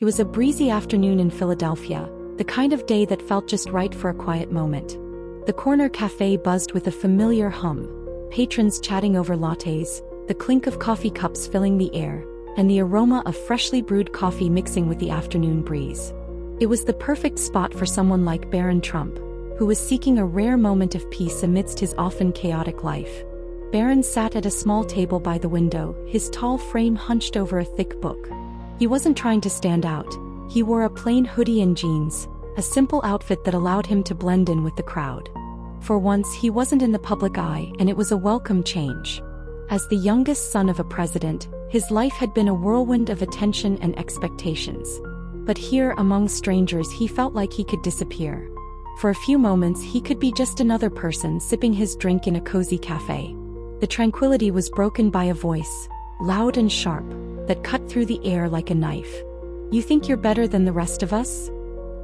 It was a breezy afternoon in Philadelphia, the kind of day that felt just right for a quiet moment. The corner cafe buzzed with a familiar hum, patrons chatting over lattes, the clink of coffee cups filling the air, and the aroma of freshly brewed coffee mixing with the afternoon breeze. It was the perfect spot for someone like Barron Trump, who was seeking a rare moment of peace amidst his often chaotic life. Barron sat at a small table by the window, his tall frame hunched over a thick book. He wasn't trying to stand out. He wore a plain hoodie and jeans, a simple outfit that allowed him to blend in with the crowd. For once, he wasn't in the public eye, and it was a welcome change. As the youngest son of a president, his life had been a whirlwind of attention and expectations. But here, among strangers, he felt like he could disappear. For a few moments, he could be just another person sipping his drink in a cozy cafe. The tranquility was broken by a voice, loud and sharp, that cut through the air like a knife. "You think you're better than the rest of us?"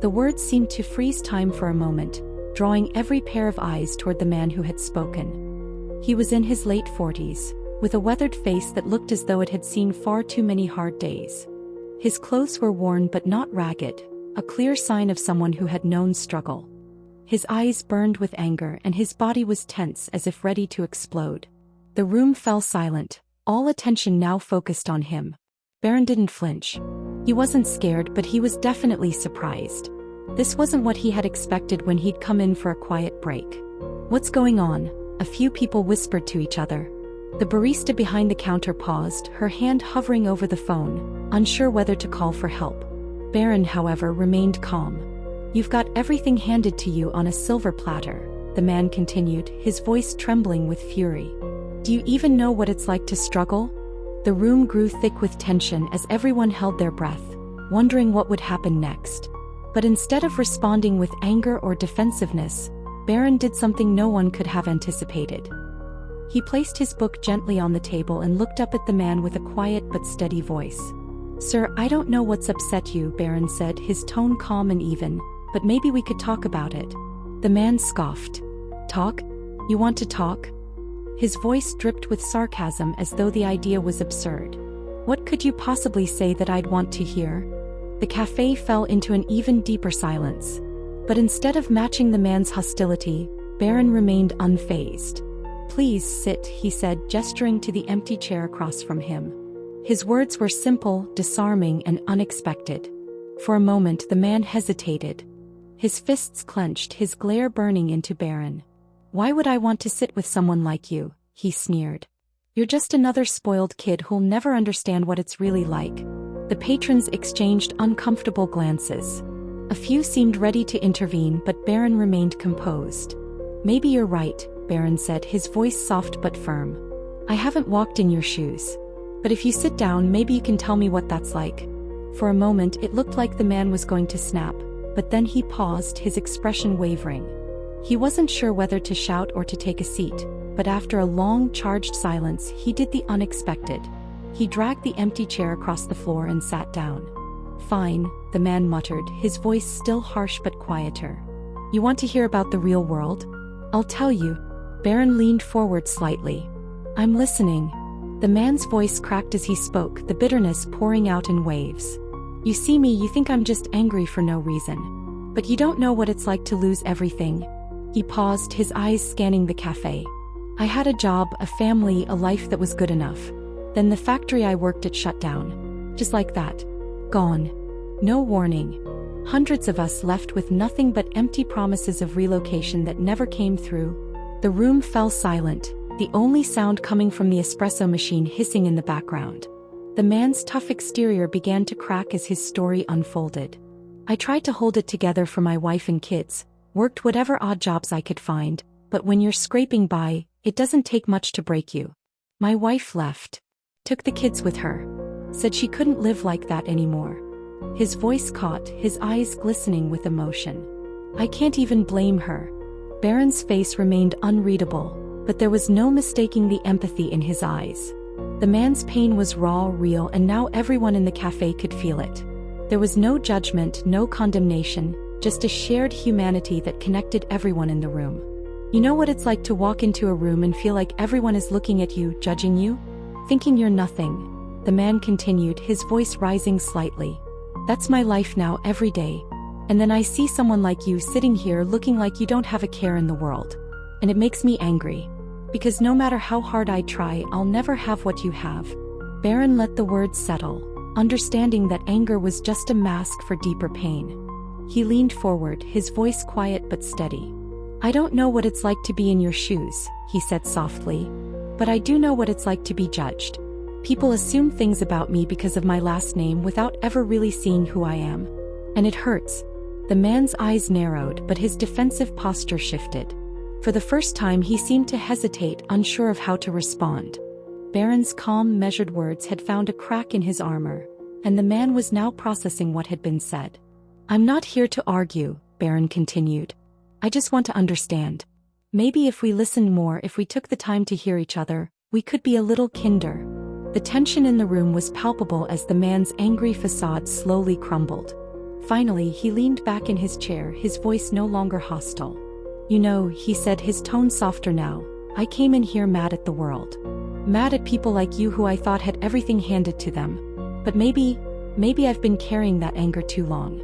The words seemed to freeze time for a moment, drawing every pair of eyes toward the man who had spoken. He was in his late 40s, with a weathered face that looked as though it had seen far too many hard days. His clothes were worn but not ragged, a clear sign of someone who had known struggle. His eyes burned with anger and his body was tense as if ready to explode. The room fell silent, all attention now focused on him. Barron didn't flinch. He wasn't scared, but he was definitely surprised. This wasn't what he had expected when he'd come in for a quiet break. "What's going on?" a few people whispered to each other. The barista behind the counter paused, her hand hovering over the phone, unsure whether to call for help. Barron, however, remained calm. "You've got everything handed to you on a silver platter," the man continued, his voice trembling with fury. "Do you even know what it's like to struggle?" The room grew thick with tension as everyone held their breath, wondering what would happen next. But instead of responding with anger or defensiveness, Barron did something no one could have anticipated. He placed his book gently on the table and looked up at the man with a quiet but steady voice. "Sir, I don't know what's upset you," Barron said, his tone calm and even, "but maybe we could talk about it." The man scoffed. "Talk? You want to talk?" His voice dripped with sarcasm as though the idea was absurd. "What could you possibly say that I'd want to hear?" The cafe fell into an even deeper silence. But instead of matching the man's hostility, Barron remained unfazed. "Please sit," he said, gesturing to the empty chair across from him. His words were simple, disarming, and unexpected. For a moment the man hesitated. His fists clenched, his glare burning into Barron. "Why would I want to sit with someone like you?" he sneered. "You're just another spoiled kid who'll never understand what it's really like." The patrons exchanged uncomfortable glances. A few seemed ready to intervene, but Barron remained composed. "Maybe you're right," Barron said, his voice soft but firm. "I haven't walked in your shoes. But if you sit down, maybe you can tell me what that's like." For a moment it looked like the man was going to snap, but then he paused, his expression wavering. He wasn't sure whether to shout or to take a seat, but after a long, charged silence, he did the unexpected. He dragged the empty chair across the floor and sat down. "Fine," the man muttered, his voice still harsh but quieter. "You want to hear about the real world? I'll tell you." Barron leaned forward slightly. "I'm listening." The man's voice cracked as he spoke, the bitterness pouring out in waves. "You see me, you think I'm just angry for no reason. But you don't know what it's like to lose everything." He paused, his eyes scanning the cafe. "I had a job, a family, a life that was good enough. Then the factory I worked at shut down. Just like that. Gone. No warning. Hundreds of us left with nothing but empty promises of relocation that never came through." The room fell silent, the only sound coming from the espresso machine hissing in the background. The man's tough exterior began to crack as his story unfolded. "I tried to hold it together for my wife and kids, worked whatever odd jobs I could find, but when you're scraping by, it doesn't take much to break you. My wife left. Took the kids with her. Said she couldn't live like that anymore." His voice caught, his eyes glistening with emotion. "I can't even blame her." Barron's face remained unreadable, but there was no mistaking the empathy in his eyes. The man's pain was raw, real, and now everyone in the cafe could feel it. There was no judgment, no condemnation, just a shared humanity that connected everyone in the room. "You know what it's like to walk into a room and feel like everyone is looking at you, judging you? Thinking you're nothing," the man continued, his voice rising slightly. That's my life now every day. And then I see someone like you sitting here looking like you don't have a care in the world. And it makes me angry. Because no matter how hard I try, I'll never have what you have. Barron let the words settle, understanding that anger was just a mask for deeper pain. He leaned forward, his voice quiet but steady. I don't know what it's like to be in your shoes, he said softly. But I do know what it's like to be judged. People assume things about me because of my last name without ever really seeing who I am. And it hurts. The man's eyes narrowed, but his defensive posture shifted. For the first time he seemed to hesitate, unsure of how to respond. Barron's calm, measured words had found a crack in his armor, and the man was now processing what had been said. I'm not here to argue, Barron continued. I just want to understand. Maybe if we listened more, if we took the time to hear each other, we could be a little kinder. The tension in the room was palpable as the man's angry facade slowly crumbled. Finally, he leaned back in his chair, his voice no longer hostile. You know, he said, his tone softer now, I came in here mad at the world. Mad at people like you who I thought had everything handed to them. But maybe I've been carrying that anger too long.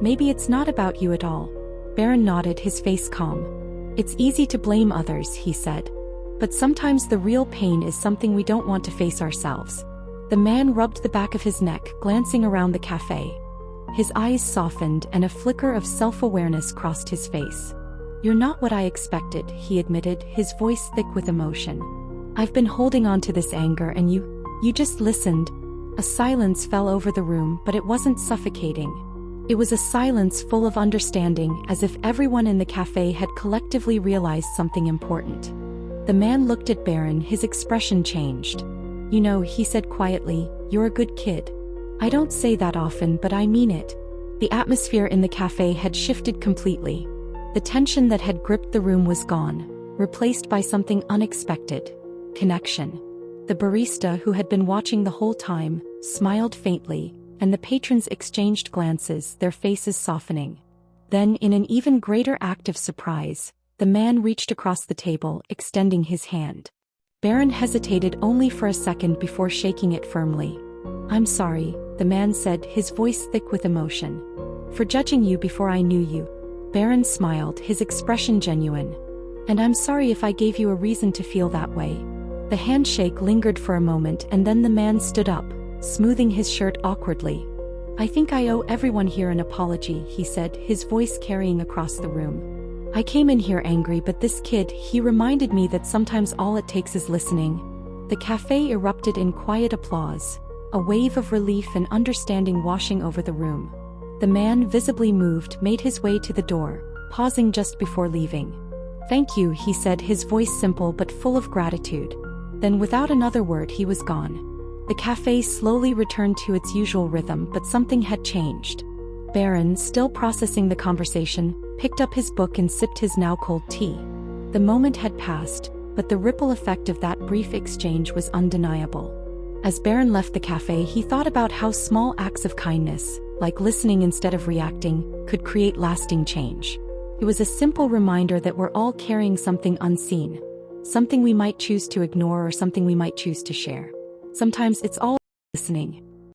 Maybe it's not about you at all. Barron nodded, his face calm. It's easy to blame others, he said. But sometimes the real pain is something we don't want to face ourselves. The man rubbed the back of his neck, glancing around the cafe. His eyes softened and a flicker of self-awareness crossed his face. You're not what I expected, he admitted, his voice thick with emotion. I've been holding on to this anger and you just listened. A silence fell over the room, but it wasn't suffocating. It was a silence full of understanding, as if everyone in the cafe had collectively realized something important. The man looked at Barron, his expression changed. You know, he said quietly, you're a good kid. I don't say that often, but I mean it. The atmosphere in the cafe had shifted completely. The tension that had gripped the room was gone, replaced by something unexpected. Connection. The barista, who had been watching the whole time, smiled faintly, and the patrons exchanged glances, their faces softening. Then, in an even greater act of surprise, the man reached across the table, extending his hand. Barron hesitated only for a second before shaking it firmly. I'm sorry, the man said, his voice thick with emotion. For judging you before I knew you. Barron smiled, his expression genuine. And I'm sorry if I gave you a reason to feel that way. The handshake lingered for a moment and then the man stood up, smoothing his shirt awkwardly. I think I owe everyone here an apology, he said, his voice carrying across the room. I came in here angry, but this kid, he reminded me that sometimes all it takes is listening. The cafe erupted in quiet applause, a wave of relief and understanding washing over the room. The man, visibly moved, made his way to the door, pausing just before leaving. Thank you, he said, his voice simple but full of gratitude. Then without another word he was gone. The cafe slowly returned to its usual rhythm, but something had changed. Barron, still processing the conversation, picked up his book and sipped his now cold tea. The moment had passed, but the ripple effect of that brief exchange was undeniable. As Barron left the cafe, he thought about how small acts of kindness, like listening instead of reacting, could create lasting change. It was a simple reminder that we're all carrying something unseen, something we might choose to ignore or something we might choose to share. Sometimes it's all listening.